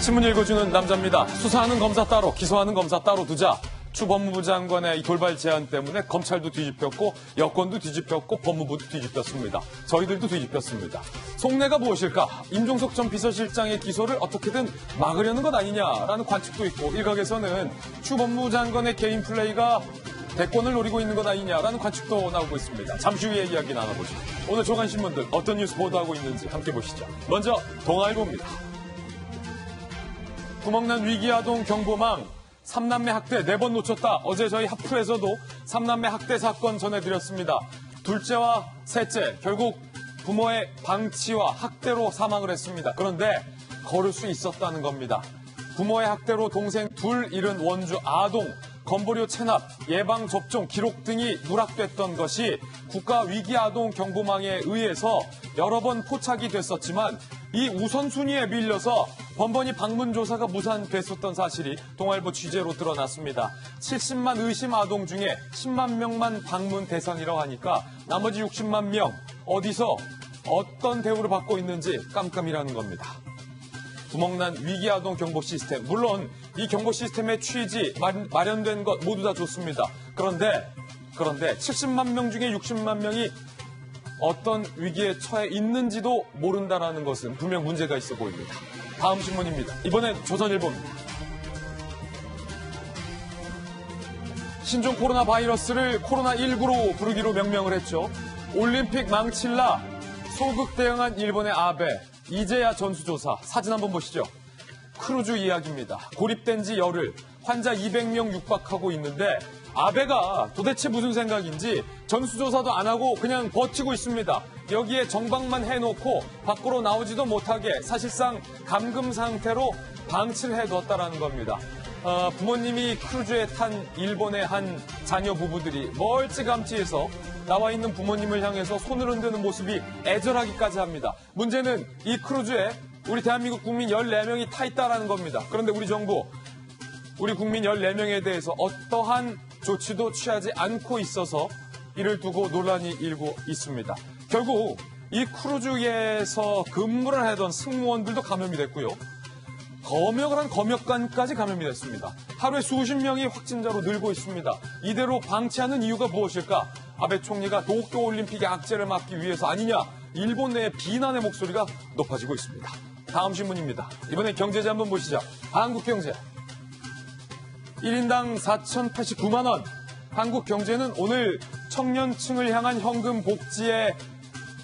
신문 읽어주는 남자입니다. 수사하는 검사 따로, 기소하는 검사 따로 두자. 추 법무부 장관의 이 돌발 제안 때문에 검찰도 뒤집혔고 여권도 뒤집혔고 법무부도 뒤집혔습니다. 저희들도 뒤집혔습니다. 속내가 무엇일까? 임종석 전 비서실장의 기소를 어떻게든 막으려는 것 아니냐라는 관측도 있고, 일각에서는 추 법무부 장관의 개인 플레이가 대권을 노리고 있는 것 아니냐라는 관측도 나오고 있습니다. 잠시 후에 이야기 나눠보죠. 오늘 조간신문들 어떤 뉴스 보도하고 있는지 함께 보시죠. 먼저 동아일보입니다. 구멍난 위기아동 경보망, 3남매 학대 4번 놓쳤다. 어제 저희 하프에서도 3남매 학대 사건 전해드렸습니다. 둘째와 셋째 결국 부모의 방치와 학대로 사망을 했습니다. 그런데 걸을 수 있었다는 겁니다. 부모의 학대로 동생 둘 잃은 원주 아동, 건보료 체납, 예방접종 기록 등이 누락됐던 것이 국가위기아동 경보망에 의해서 여러 번 포착이 됐었지만 이 우선순위에 밀려서 번번이 방문 조사가 무산됐었던 사실이 동아일보 취재로 드러났습니다. 70만 의심 아동 중에 10만 명만 방문 대상이라고 하니까 나머지 60만 명 어디서 어떤 대우를 받고 있는지 깜깜이라는 겁니다. 구멍난 위기아동 경보 시스템, 물론 이 경보 시스템의 취지, 마련된 것 모두 다 좋습니다. 그런데 70만 명 중에 60만 명이 어떤 위기에 처해 있는지도 모른다는 것은 분명 문제가 있어 보입니다. 다음 신문입니다. 이번엔 조선일보입니다. 신종 코로나 바이러스를 코로나19로 부르기로 명명을 했죠. 올림픽 망칠라 소극 대응한 일본의 아베, 이제야 전수조사. 사진 한번 보시죠. 크루즈 이야기입니다. 고립된 지 열흘, 환자 200명 육박하고 있는데 아베가 도대체 무슨 생각인지 전수조사도 안 하고 그냥 버티고 있습니다. 여기에 정박만 해놓고 밖으로 나오지도 못하게 사실상 감금 상태로 방치를 해뒀다라는 겁니다. 부모님이 크루즈에 탄 일본의 한 자녀 부부들이 멀찌감치해서 나와 있는 부모님을 향해서 손을 흔드는 모습이 애절하기까지 합니다. 문제는 이 크루즈에 우리 대한민국 국민 14명이 타 있다라는 겁니다. 그런데 우리 정부, 우리 국민 14명에 대해서 어떠한 조치도 취하지 않고 있어서 이를 두고 논란이 일고 있습니다. 결국 이 크루즈에서 근무를 하던 승무원들도 감염이 됐고요. 검역을 한 검역관까지 감염이 됐습니다. 하루에 수십 명이 확진자로 늘고 있습니다. 이대로 방치하는 이유가 무엇일까? 아베 총리가 도쿄올림픽의 악재를 막기 위해서 아니냐? 일본 내의 비난의 목소리가 높아지고 있습니다. 다음 신문입니다. 이번에 경제지 한번 보시죠. 한국경제. 1인당 4,089만 원. 한국경제는 오늘 청년층을 향한 현금 복지에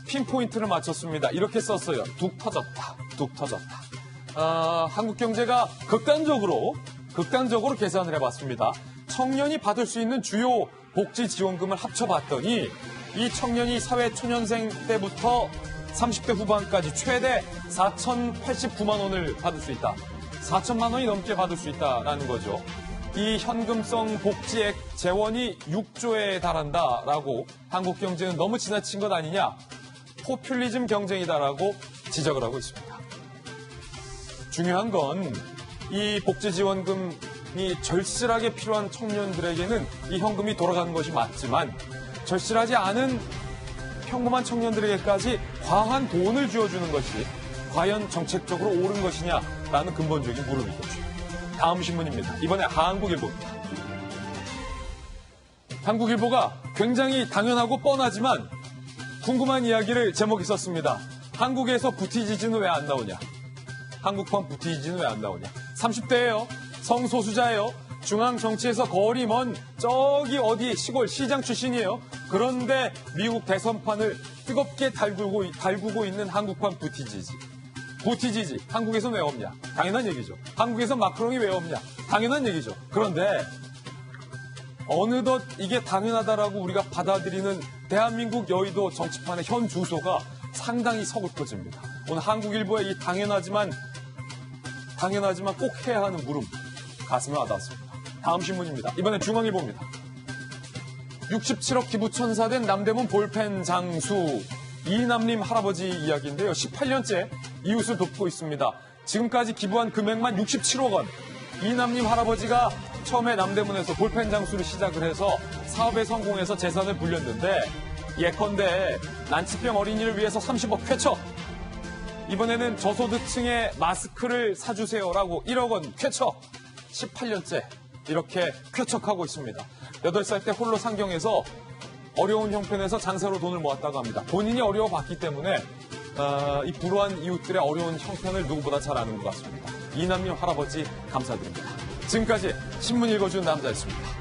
핀포인트를 맞췄습니다. 이렇게 썼어요. 뚝 터졌다. 뚝 터졌다. 한국경제가 극단적으로 계산을 해봤습니다. 청년이 받을 수 있는 주요 복지 지원금을 합쳐봤더니 이 청년이 사회초년생 때부터 30대 후반까지 최대 4,089만 원을 받을 수 있다. 4천만 원이 넘게 받을 수 있다라는 거죠. 이 현금성 복지액 재원이 6조에 달한다라고 한국경제는 너무 지나친 것 아니냐, 포퓰리즘 경쟁이다라고 지적을 하고 있습니다. 중요한 건 이 복지지원금이 절실하게 필요한 청년들에게는 이 현금이 돌아가는 것이 맞지만 절실하지 않은 평범한 청년들에게까지 과한 돈을 쥐어주는 것이 과연 정책적으로 옳은 것이냐라는 근본적인 물음이겠죠. 다음 신문입니다. 이번에 한국일보입니다. 한국일보가 굉장히 당연하고 뻔하지만 궁금한 이야기를 제목에 썼습니다. 한국에서 부티지지는 왜 안 나오냐? 한국판 부티지지는 왜 안 나오냐? 30대예요. 성소수자예요. 중앙 정치에서 거리 먼 저기 어디 시골 시장 출신이에요. 그런데 미국 대선판을 뜨겁게 달구고 있는 한국판 부티지지. 부티지지. 한국에서는 왜 없냐? 당연한 얘기죠. 한국에서 마크롱이 왜 없냐? 당연한 얘기죠. 그런데 어느덧 이게 당연하다라고 우리가 받아들이는 대한민국 여의도 정치판의 현 주소가 상당히 서글퍼집니다. 오늘 한국일보의 이 당연하지만 꼭 해야 하는 물음, 가슴에 와닿았습니다. 다음 신문입니다. 이번엔 중앙일보입니다. 67억 기부 천사된 남대문 볼펜 장수 이남림 할아버지 이야기인데요. 18년째 이웃을 돕고 있습니다. 지금까지 기부한 금액만 67억 원. 이남림 할아버지가 처음에 남대문에서 볼펜 장수를 시작을 해서 사업에 성공해서 재산을 불렸는데 예컨대 난치병 어린이를 위해서 30억 쾌척, 이번에는 저소득층에 마스크를 사주세요라고 1억 원 쾌척. 18년째 이렇게 쾌척하고 있습니다. 8살 때 홀로 상경해서 어려운 형편에서 장사로 돈을 모았다고 합니다. 본인이 어려워봤기 때문에 이 불우한 이웃들의 어려운 형편을 누구보다 잘 아는 것 같습니다. 이남림 할아버지 감사드립니다. 지금까지 신문 읽어준 남자였습니다.